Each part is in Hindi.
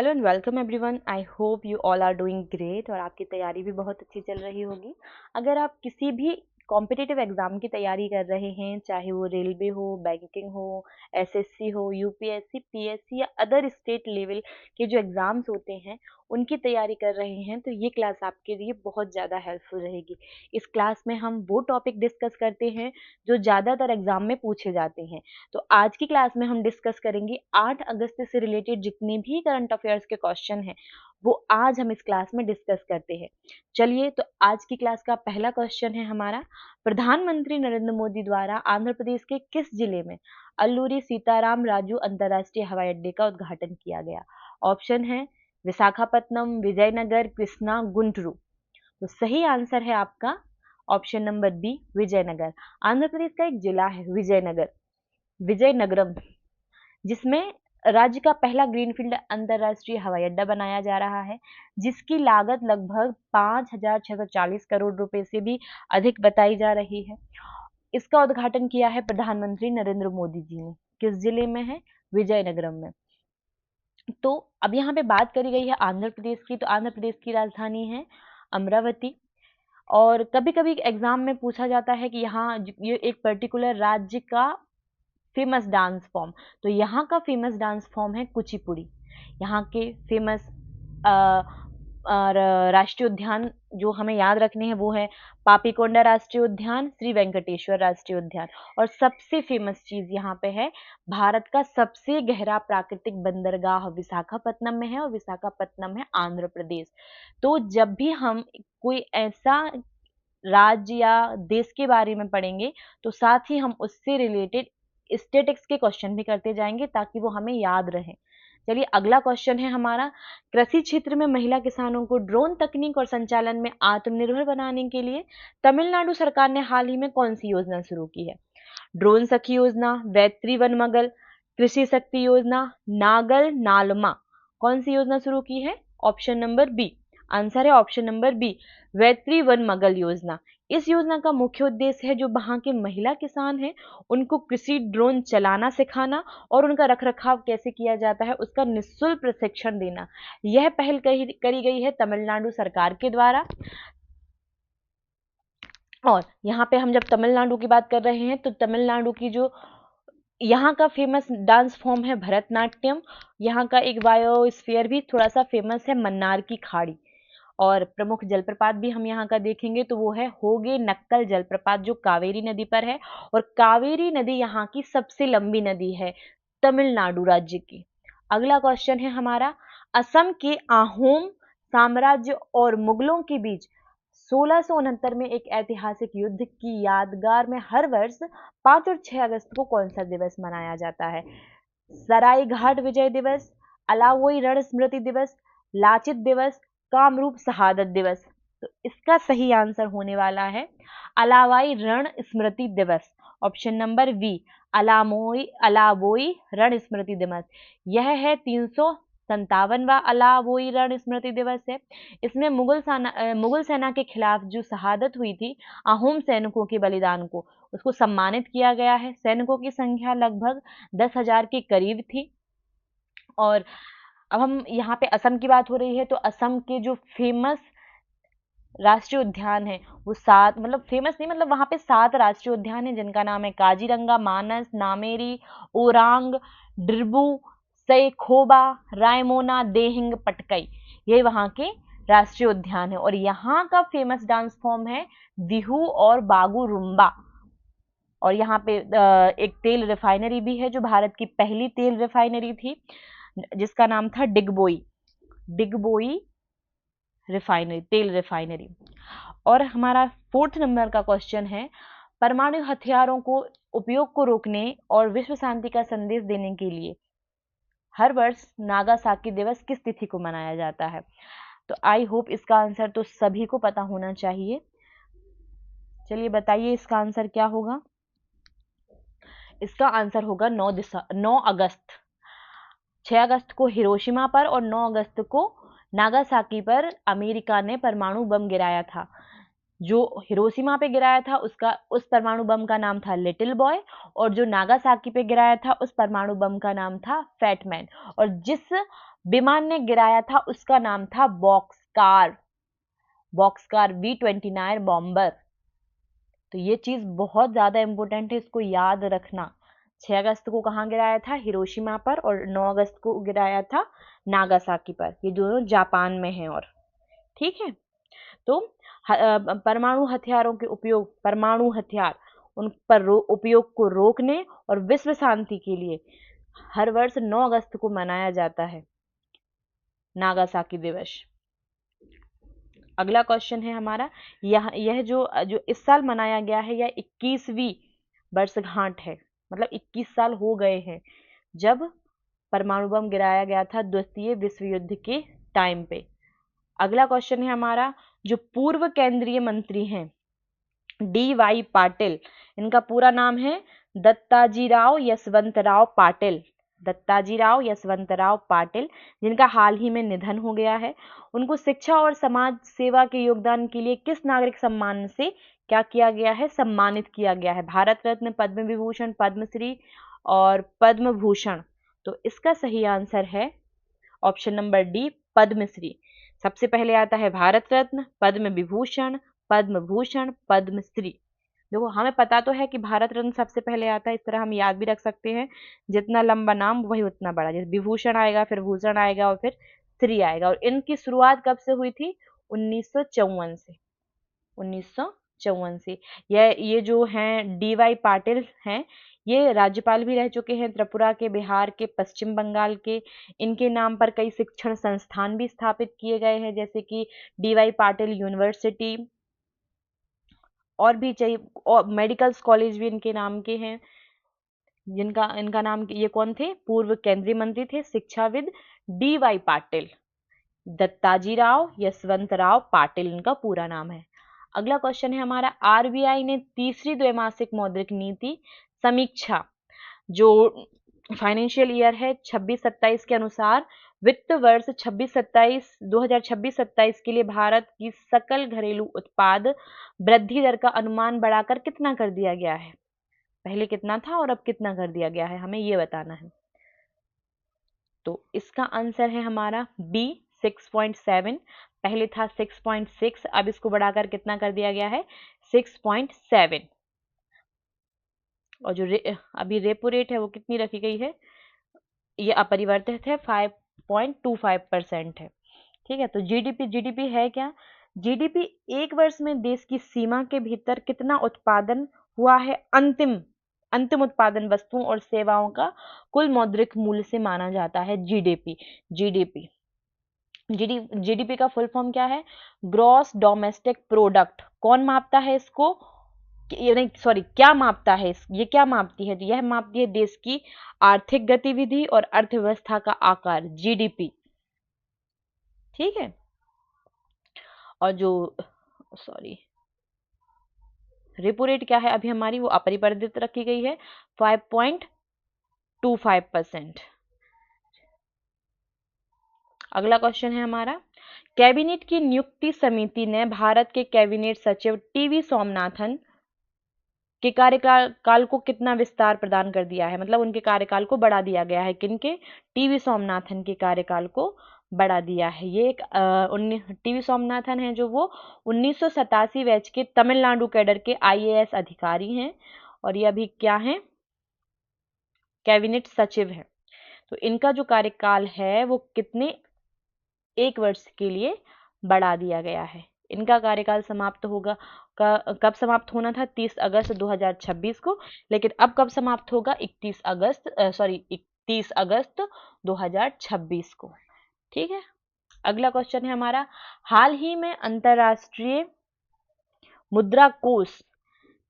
Hello and welcome everyone. I hope you all are doing great और आपकी तैयारी भी बहुत अच्छी चल रही होगी। अगर आप किसी भी कॉम्पिटिटिव एग्जाम की तैयारी कर रहे हैं, चाहे वो रेलवे हो, बैंकिंग हो, एसएससी हो, यूपीएससी, पीएससी या अदर स्टेट लेवल के जो एग्जाम्स होते हैं उनकी तैयारी कर रहे हैं, तो ये क्लास आपके लिए बहुत ज़्यादा हेल्पफुल रहेगी। इस क्लास में हम वो टॉपिक डिस्कस करते हैं जो ज़्यादातर एग्जाम में पूछे जाते हैं। तो आज की क्लास में हम डिस्कस करेंगे 8 अगस्त से रिलेटेड जितने भी करंट अफेयर्स के क्वेश्चन हैं वो आज हम इस क्लास में डिस्कस करते हैं। चलिए, तो आज की क्लास का पहला क्वेश्चन है हमारा, प्रधानमंत्री नरेंद्र मोदी द्वारा आंध्र प्रदेश के किस जिले में अल्लूरी सीताराम राजू अंतर्राष्ट्रीय हवाई अड्डे का उद्घाटन किया गया? ऑप्शन है विशाखापट्टनम, विजयनगर, कृष्णा, गुंटूर। तो सही आंसर है आपका option number B, Vijayanagar. Andhra Pradesh का एक जिला है विजयनगर, विजयनगरम, जिसमें राज्य का पहला ग्रीनफील्ड अंतर्राष्ट्रीय हवाई अड्डा बनाया जा रहा है, जिसकी लागत लगभग 5,640 करोड़ रुपए से भी अधिक बताई जा रही है। इसका उद्घाटन किया है प्रधानमंत्री नरेंद्र मोदी जी ने। किस जिले में है? विजयनगरम में। तो अब यहाँ पे बात करी गई है आंध्र प्रदेश की, तो आंध्र प्रदेश की राजधानी है अमरावती। और कभी कभी एग्जाम में पूछा जाता है कि यहाँ ये एक पर्टिकुलर राज्य का फेमस डांस फॉर्म, तो यहाँ का फेमस डांस फॉर्म है कुचिपुड़ी। यहाँ के फेमस राष्ट्रीय उद्यान जो हमें याद रखने हैं वो है पापीकोंडा राष्ट्रीय उद्यान, श्री वेंकटेश्वर राष्ट्रीय उद्यान। और सबसे फेमस चीज यहाँ पे है, भारत का सबसे गहरा प्राकृतिक बंदरगाह विशाखापट्टनम में है, और विशाखापट्टनम है आंध्र प्रदेश। तो जब भी हम कोई ऐसा राज्य या देश के बारे में पढ़ेंगे तो साथ ही हम उससे रिलेटेड स्टेटिक्स के क्वेश्चन भी करते जाएंगे ताकि वो हमें याद रहे। चलिए, अगला क्वेश्चन है हमारा, कृषि क्षेत्र में महिला किसानों को ड्रोन तकनीक और संचालन में आत्मनिर्भर बनाने के लिए तमिलनाडु सरकार ने हाल ही में कौन सी योजना शुरू की है? ड्रोन सखी योजना, वैत्री वनमगल, कृषि शक्ति योजना, नागल नालमा। कौन सी योजना शुरू की है? Option number B. आंसर है ऑप्शन नंबर बी, वैत्री वनमगल योजना। इस योजना का मुख्य उद्देश्य है जो वहां के महिला किसान हैं उनको कृषि ड्रोन चलाना सिखाना और उनका रखरखाव कैसे किया जाता है उसका निःशुल्क प्रशिक्षण देना। यह पहल करी गई है तमिलनाडु सरकार के द्वारा। और यहाँ पे हम जब तमिलनाडु की बात कर रहे हैं तो तमिलनाडु की जो यहाँ का फेमस डांस फॉर्म है भरतनाट्यम। यहाँ का एक बायोस्फीयर भी थोड़ा सा फेमस है, मन्नार की खाड़ी। और प्रमुख जलप्रपात भी हम यहाँ का देखेंगे तो वो है होगे नक्कल जलप्रपात जो कावेरी नदी पर है। और कावेरी नदी यहाँ की सबसे लंबी नदी है तमिलनाडु राज्य की। अगला क्वेश्चन है हमारा, असम के आहोम साम्राज्य और मुगलों के बीच 1669 में एक ऐतिहासिक युद्ध की यादगार में हर वर्ष 5 और 6 अगस्त को कौन सा दिवस मनाया जाता है? सरायघाट विजय दिवस, अलावोई रण स्मृति दिवस, लाचित दिवस, कामरूप शहादत दिवस। तो इसका सही आंसर होने वाला है अलावाई रण स्मृति दिवस। ऑप्शन नंबर बी, अलावोई रण स्मृति दिवस। यह है 357वां अलावोई रण स्मृति दिवस है। इसमें मुगल सेना के खिलाफ जो शहादत हुई थी अहोम सैनिकों के बलिदान को, उसको सम्मानित किया गया है। सैनिकों की संख्या लगभग 10,000 के करीब थी। और अब हम यहाँ पे असम की बात हो रही है तो असम के जो फेमस राष्ट्रीय उद्यान है वो 7, मतलब फेमस नहीं, मतलब वहां पे 7 राष्ट्रीय उद्यान है जिनका नाम है काजीरंगा, मानस, नामेरी, ओरांग, ड्रिबू, सैखोबा, रायमोना, देहिंग, पटकई। ये वहां के राष्ट्रीय उद्यान है। और यहाँ का फेमस डांस फॉर्म है बिहू और बागू रुम्बा। और यहाँ पे एक तेल रिफाइनरी भी है जो भारत की पहली तेल रिफाइनरी थी जिसका नाम था डिगबोई, डिगबोई रिफाइनरी, तेल रिफाइनरी। और हमारा 4th नंबर का क्वेश्चन है, परमाणु हथियारों को उपयोग को रोकने और विश्व शांति का संदेश देने के लिए हर वर्ष नागासाकी दिवस किस तिथि को मनाया जाता है? तो आई होप इसका आंसर तो सभी को पता होना चाहिए। चलिए बताइए इसका आंसर क्या होगा? इसका आंसर होगा 9 अगस्त। 6 अगस्त को हिरोशिमा पर और 9 अगस्त को नागासाकी पर अमेरिका ने परमाणु बम गिराया था। जो हिरोशिमा पे गिराया था उस परमाणु बम का नाम था लिटिल बॉय, और जो नागासाकी पे गिराया था उस परमाणु बम का नाम था फैट मैन। और जिस विमान ने गिराया था उसका नाम था बॉक्सकार, बॉक्सकार V-29 बॉम्बर। तो ये चीज बहुत ज्यादा इंपॉर्टेंट है, इसको याद रखना। 6 अगस्त को कहाँ गिराया था? हिरोशिमा पर, और 9 अगस्त को गिराया था नागासाकी पर। ये दोनों जापान में हैं। और ठीक है, तो परमाणु हथियारों के उपयोग, परमाणु हथियार उन पर उपयोग को रोकने और विश्व शांति के लिए हर वर्ष 9 अगस्त को मनाया जाता है नागासाकी दिवस। अगला क्वेश्चन है हमारा, यह जो जो इस साल मनाया गया है, यह 21वीं वर्षगांठ है। मतलब 21 साल हो गए हैं जब परमाणु बम गिराया गया था द्वितीय विश्व युद्ध के टाइम पे। अगला क्वेश्चन है हमारा, जो पूर्व केंद्रीय मंत्री हैं D.Y. पाटिल, इनका पूरा नाम है दत्ताजीराव यशवंतराव पाटिल, दत्ताजीराव यशवंतराव पाटिल, जिनका हाल ही में निधन हो गया है। उनको शिक्षा और समाज सेवा के योगदान के लिए किस नागरिक सम्मान से क्या किया गया है? सम्मानित किया गया है। भारत रत्न, पद्म विभूषण, पद्मश्री और पद्म भूषण। तो इसका सही आंसर है ऑप्शन नंबर डी, पद्मश्री। सबसे पहले आता है भारत रत्न, पद्म विभूषण, पद्म भूषण, पद्मश्री। देखो हमें पता तो है कि भारत रत्न सबसे पहले आता है, इस तरह हम याद भी रख सकते हैं, जितना लंबा नाम वही उतना बड़ा। जैसे विभूषण आएगा, फिर भूषण आएगा और फिर श्री आएगा। और इनकी शुरुआत कब से हुई थी? 1954 से, 1954 से। ये जो हैं D.Y. पाटिल हैं, ये राज्यपाल भी रह चुके हैं त्रिपुरा के, बिहार के, पश्चिम बंगाल के। इनके नाम पर कई शिक्षण संस्थान भी स्थापित किए गए हैं, जैसे कि D.Y. पाटिल यूनिवर्सिटी, और भी चाहिए, और मेडिकल कॉलेज भी इनके नाम के हैं। इनका नाम, ये कौन थे? पूर्व केंद्रीय मंत्री थे, शिक्षाविद D.Y. पाटिल, दत्ताजीराव यशवंतराव पाटिल इनका पूरा नाम है। अगला क्वेश्चन है हमारा, आरबीआई ने तीसरी द्वैमासिक मौद्रिक नीति समीक्षा, जो फाइनेंशियल ईयर है 26-27 के अनुसार, वित्त वर्ष 2026-27 के लिए भारत की सकल घरेलू उत्पाद वृद्धि दर का अनुमान बढ़ाकर कितना कर दिया गया है? पहले कितना था और अब कितना कर दिया गया है, हमें ये बताना है। तो इसका आंसर है हमारा बी, 6.7। पहले था 6.6, अब इसको बढ़ाकर कितना कर दिया गया है? 6.7। और जो अभी रेपो रेट है वो कितनी रखी गई है? ये अपरिवर्तित है, 5.25% है। ठीक है, तो जीडीपी है क्या? जीडीपी एक वर्ष में देश की सीमा के भीतर कितना उत्पादन हुआ है, अंतिम उत्पादन वस्तुओं और सेवाओं का कुल मौद्रिक मूल्य से माना जाता है जीडीपी। जीडीपी का फुल फॉर्म क्या है? Gross domestic product. कौन मापता है इसको? नहीं सॉरी, क्या मापता है? ये क्या मापती है? तो यह मापती है देश की आर्थिक गतिविधि और अर्थव्यवस्था का आकार, जीडीपी। ठीक है, और जो सॉरी रेपो रेट क्या है अभी हमारी? वो अपरिवर्तित रखी गई है, 5.25%। अगला क्वेश्चन है हमारा, कैबिनेट की नियुक्ति समिति ने भारत के कैबिनेट सचिव टीवी सोमनाथन के कार्यकाल को कितना विस्तार प्रदान कर दिया है? मतलब उनके कार्यकाल को बढ़ा दिया गया है। किनके? टीवी सोमनाथन के कार्यकाल को बढ़ा दिया है। ये एक टीवी सोमनाथन है जो वो 1987 बैच के तमिलनाडु कैडर के IAS अधिकारी हैं, और ये अभी क्या है? कैबिनेट सचिव है। तो इनका जो कार्यकाल है वो कितने, 1 वर्ष के लिए बढ़ा दिया गया है। इनका कार्यकाल समाप्त होगा कब समाप्त होना था? 30 अगस्त 2026 को, लेकिन अब कब समाप्त होगा? 31 अगस्त 2026 को। ठीक है, अगला क्वेश्चन है हमारा, हाल ही में अंतरराष्ट्रीय मुद्रा कोष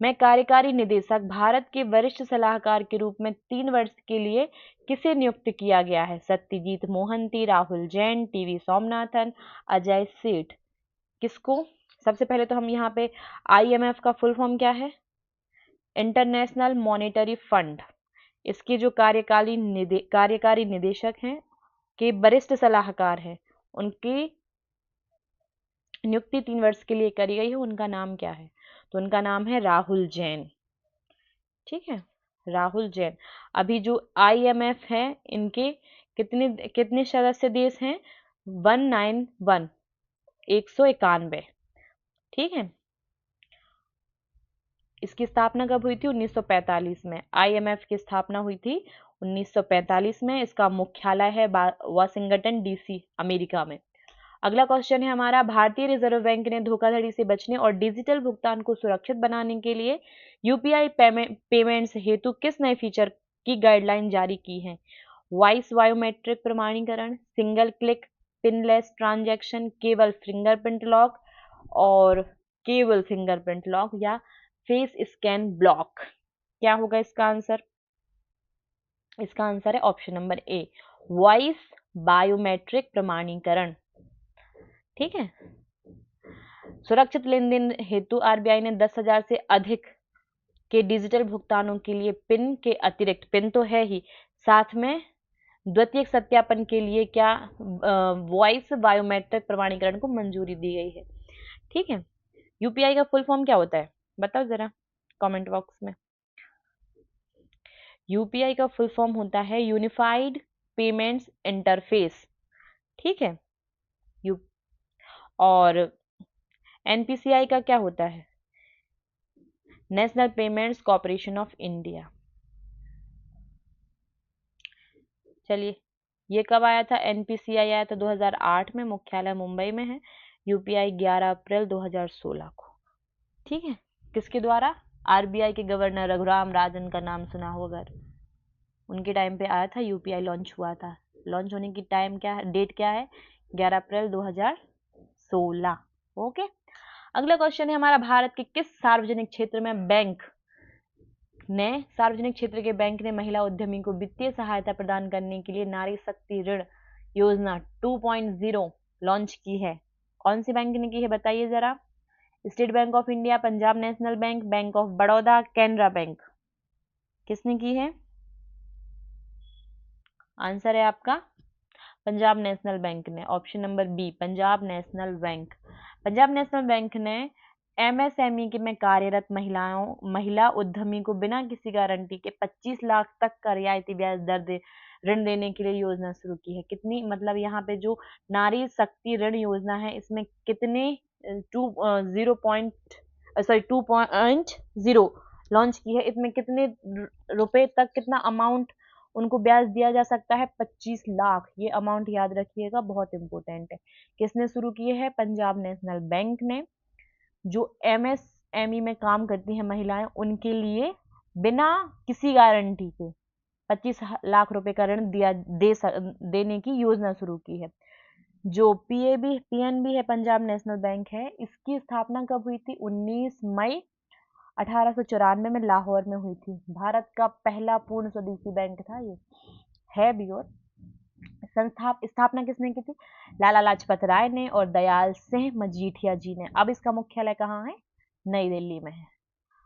में कार्यकारी निदेशक भारत के वरिष्ठ सलाहकार के रूप में 3 वर्ष के लिए किसे नियुक्त किया गया है? सत्यजीत मोहंती, राहुल जैन, टीवी सोमनाथन, अजय सेठ। किसको? सबसे पहले तो हम यहाँ पे IMF का फुल फॉर्म क्या है? International monetary fund. इसके जो कार्यकारी निदेशक हैं, के वरिष्ठ सलाहकार हैं, उनकी नियुक्ति 3 वर्ष के लिए करी गई है। उनका नाम क्या है? तो उनका नाम है राहुल जैन। ठीक है, राहुल जैन। अभी जो IMF है, इनके कितने कितने सदस्य देश हैं? 191, 191। ठीक है। इसकी स्थापना कब हुई थी? 1945 में। IMF की स्थापना हुई थी 1945 में। इसका मुख्यालय है वाशिंगटन DC, अमेरिका में। अगला क्वेश्चन है हमारा, भारतीय रिजर्व बैंक ने धोखाधड़ी से बचने और डिजिटल भुगतान को सुरक्षित बनाने के लिए UPI पेमेंट्स हेतु किस नए फीचर की गाइडलाइन जारी की है? वॉइस बायोमेट्रिक प्रमाणीकरण, सिंगल क्लिक पिनलेस ट्रांजैक्शन, केवल फिंगरप्रिंट लॉक और केवल फिंगरप्रिंट लॉक, या फेस स्कैन ब्लॉक। क्या होगा इसका आंसर? इसका आंसर है option number A, voice biometric प्रमाणीकरण। ठीक है। सुरक्षित लेनदेन हेतु RBI ने 10,000 से अधिक के डिजिटल भुगतानों के लिए पिन के अतिरिक्त, पिन तो है ही, साथ में द्वितीयक सत्यापन के लिए क्या वॉइस बायोमेट्रिक प्रमाणीकरण को मंजूरी दी गई है। ठीक है। UPI का फुल फॉर्म क्या होता है? बताओ जरा कमेंट बॉक्स में। UPI का फुल फॉर्म होता है यूनिफाइड पेमेंट्स इंटरफेस। ठीक है। और NPCI का क्या होता है? National payments corporation of India. चलिए, ये कब आया था? NPCI आया था 2008 में, मुख्यालय मुंबई में है। UPI 11 अप्रैल 2016 को। ठीक है। किसके द्वारा? RBI के गवर्नर रघुराम राजन का नाम सुना होगा, अगर उनके टाइम पे आया था, UPI लॉन्च हुआ था। लॉन्च होने की टाइम क्या है, डेट क्या है? 11 अप्रैल 2016। ओके। अगला क्वेश्चन है हमारा, भारत के किस सार्वजनिक क्षेत्र में बैंक ने सार्वजनिक क्षेत्र के बैंक ने महिला उद्यमी को वित्तीय सहायता प्रदान करने के लिए नारी शक्ति ऋण योजना 2.0 लॉन्च की है? कौन सी बैंक ने की है बताइए जरा? State Bank of India, Punjab National Bank, Bank of Baroda, Canara Bank. किसने की है? आंसर है आपका पंजाब नेशनल बैंक ने, option number B, Punjab National Bank. Punjab National Bank ने MSME में कार्यरत महिला उद्यमी को बिना किसी गारंटी के 25 लाख तक का रियायती ब्याज दर ऋण देने के लिए योजना शुरू की है। कितनी, मतलब यहाँ पे जो नारी शक्ति ऋण योजना है, इसमें कितने 2.0 लॉन्च की है। इसमें कितने रुपए तक, कितना अमाउंट उनको ब्याज दिया जा सकता है? 25 लाख। ये अमाउंट याद रखिएगा, बहुत इंपॉर्टेंट है। किसने शुरू किए है? पंजाब नेशनल बैंक ने। जो MSME में काम करती हैं महिलाएं, उनके लिए बिना किसी गारंटी के 25 लाख रुपए का ऋण देने की योजना शुरू की है। जो PNB है, पंजाब नेशनल बैंक है, इसकी स्थापना कब हुई थी? 19 मई 1894 में लाहौर में हुई थी। भारत का पहला पूर्ण स्वदेशी बैंक था ये, है भी। और स्थापना किसने की थी? लाला लाजपत राय ने और दयाल सिंह मजीठिया जी ने। अब इसका मुख्यालय कहाँ है? नई दिल्ली में है।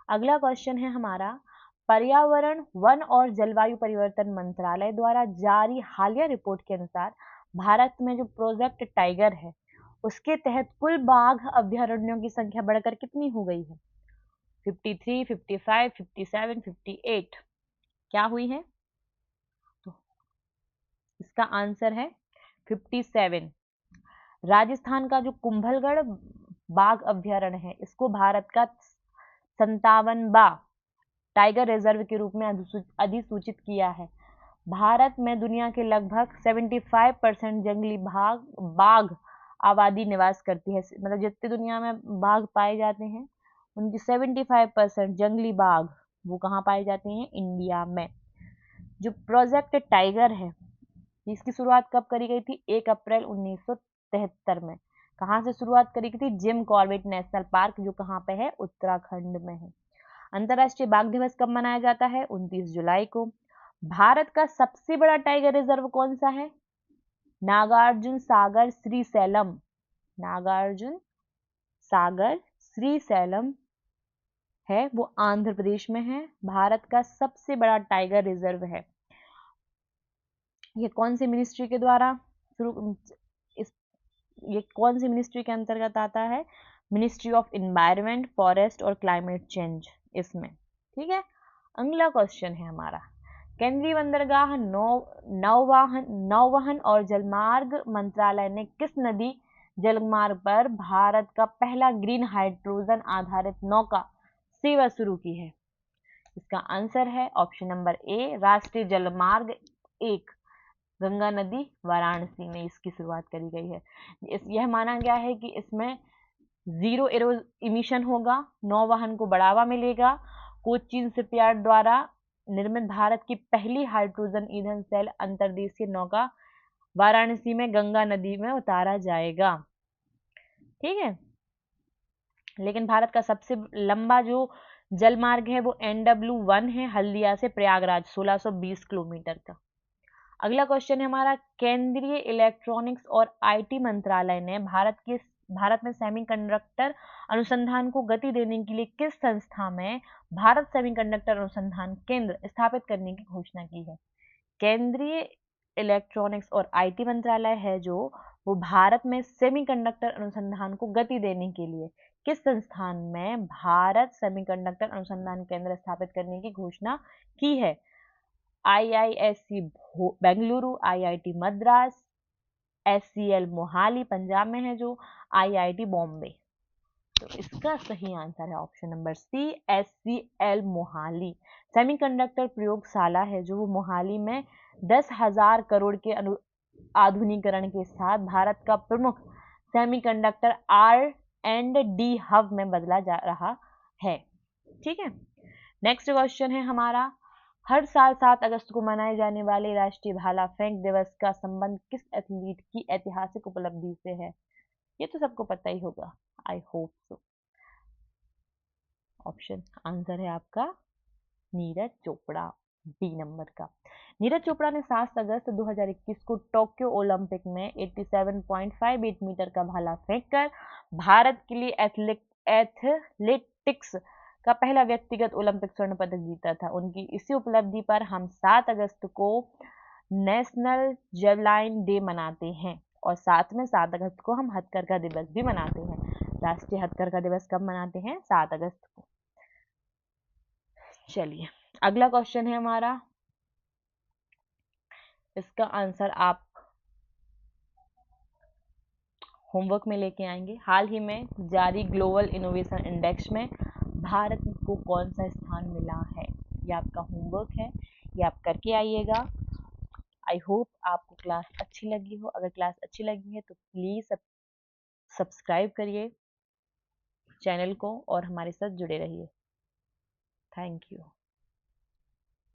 अगला क्वेश्चन है हमारा, पर्यावरण, वन और जलवायु परिवर्तन मंत्रालय द्वारा जारी हालिया रिपोर्ट के अनुसार भारत में जो प्रोजेक्ट टाइगर है, उसके तहत कुल बाघ अभ्यारण्यों की संख्या बढ़कर कितनी हो गई है? 53, 55, 57, 58। क्या हुई है? तो इसका आंसर है 57। राजस्थान का जो कुंभलगढ़ बाघ अभ्यारण्य है, इसको भारत का 57वां टाइगर रिजर्व के रूप में अधिसूचित किया है। भारत में दुनिया के लगभग 75% जंगली बाघ आबादी निवास करती है। मतलब जितने दुनिया में बाघ पाए जाते हैं, उनकी 75% जंगली बाघ वो कहाँ पाए जाते हैं? इंडिया में। जो प्रोजेक्ट टाइगर है, इसकी शुरुआत कब करी गई थी? 1 अप्रैल 1973 में। कहाँ से शुरुआत करी गई थी? जिम कॉर्बेट नेशनल पार्क, जो कहाँ पे है? उत्तराखंड में है। अंतर्राष्ट्रीय बाघ दिवस कब मनाया जाता है? 29 जुलाई को। भारत का सबसे बड़ा टाइगर रिजर्व कौन सा है? नागार्जुन सागर श्रीशैलम। नागार्जुन सागर श्रीशैलम है, वो आंध्र प्रदेश में है। भारत का सबसे बड़ा टाइगर रिजर्व है। ये कौन सी मिनिस्ट्री के द्वारा ये कौन सी मिनिस्ट्री के अंतर्गत आता है? मिनिस्ट्री ऑफ एनवायरनमेंट, फॉरेस्ट और क्लाइमेट चेंज, इसमें। ठीक है। अगला क्वेश्चन है हमारा, केंद्रीय बंदरगाह, नौवहन और जलमार्ग मंत्रालय ने किस नदी जलमार्ग पर भारत का पहला ग्रीन हाइड्रोजन आधारित नौका सेवा शुरू की है? इसका आंसर है ऑप्शन नंबर ए, राष्ट्रीय जलमार्ग 1, गंगा नदी वाराणसी में इसकी शुरुआत करी गई है। यह माना गया है कि इसमें जीरो इमिशन होगा, नौवहन को बढ़ावा मिलेगा। कोचीन शिपयार्ड द्वारा निर्मित भारत की पहली हाइड्रोजन ईंधन सेल अंतर्देशीय नौका वाराणसी में गंगा नदी में उतारा जाएगा। ठीक है, लेकिन भारत का सबसे लंबा जो जलमार्ग है वो NW1 है, हल्दिया से प्रयागराज 1620 किलोमीटर का। अगला क्वेश्चन है हमारा, केंद्रीय इलेक्ट्रॉनिक्स और IT मंत्रालय ने भारत में सेमीकंडक्टर अनुसंधान को गति देने के लिए किस संस्था में भारत सेमीकंडक्टर अनुसंधान केंद्र स्थापित करने की घोषणा की है? केंद्रीय इलेक्ट्रॉनिक्स और IT मंत्रालय है जो वो भारत में सेमीकंडक्टर अनुसंधान को गति देने के लिए किस संस्थान में भारत सेमीकंडक्टर अनुसंधान केंद्र स्थापित करने की घोषणा की है? IISc Bengaluru, IIT Madras, SCL Mohali Punjab में है जो, IIT बॉम्बे। तो इसका सही आंसर है option number C, SCL Mohali. Semiconductor प्रयोगशाला है जो वो मोहाली में 10,000 करोड़ के आधुनिकीकरण के साथ भारत का प्रमुख सेमीकंडक्टर R&D हब में बदला जा रहा है। ठीक है, नेक्स्ट क्वेश्चन है हमारा, हर साल 7 अगस्त को मनाए जाने वाले राष्ट्रीय भाला फेंक दिवस का संबंध किस एथलीट की ऐतिहासिक उपलब्धि से है? ये तो सबको पता ही होगा, I hope so. Option answer है आपका नीरज चोपड़ा, बी नंबर का। नीरज चोपड़ा ने 7 अगस्त 2021 को टोक्यो ओलंपिक में 87.58 मीटर का भाला फेंककर भारत के लिए एथलेटिक्स का पहला व्यक्तिगत ओलंपिक स्वर्ण पदक जीता था। उनकी इसी उपलब्धि पर हम 7 अगस्त को नेशनल जेवलाइन डे मनाते हैं और साथ में 7 अगस्त को हम हथकरघा दिवस भी मनाते हैं। राष्ट्रीय हथकरघा दिवस कब मनाते हैं? 7 अगस्त को। चलिए, अगला क्वेश्चन है हमारा, इसका आंसर आप होमवर्क में लेके आएंगे। हाल ही में जारी ग्लोबल इनोवेशन इंडेक्स में भारत को कौन सा स्थान मिला है? ये आपका होमवर्क है, ये आप करके आइएगा। आई होप आपको क्लास अच्छी लगी हो। अगर क्लास अच्छी लगी है तो प्लीज़ सब्सक्राइब करिए चैनल को और हमारे साथ जुड़े रहिए। Thank you.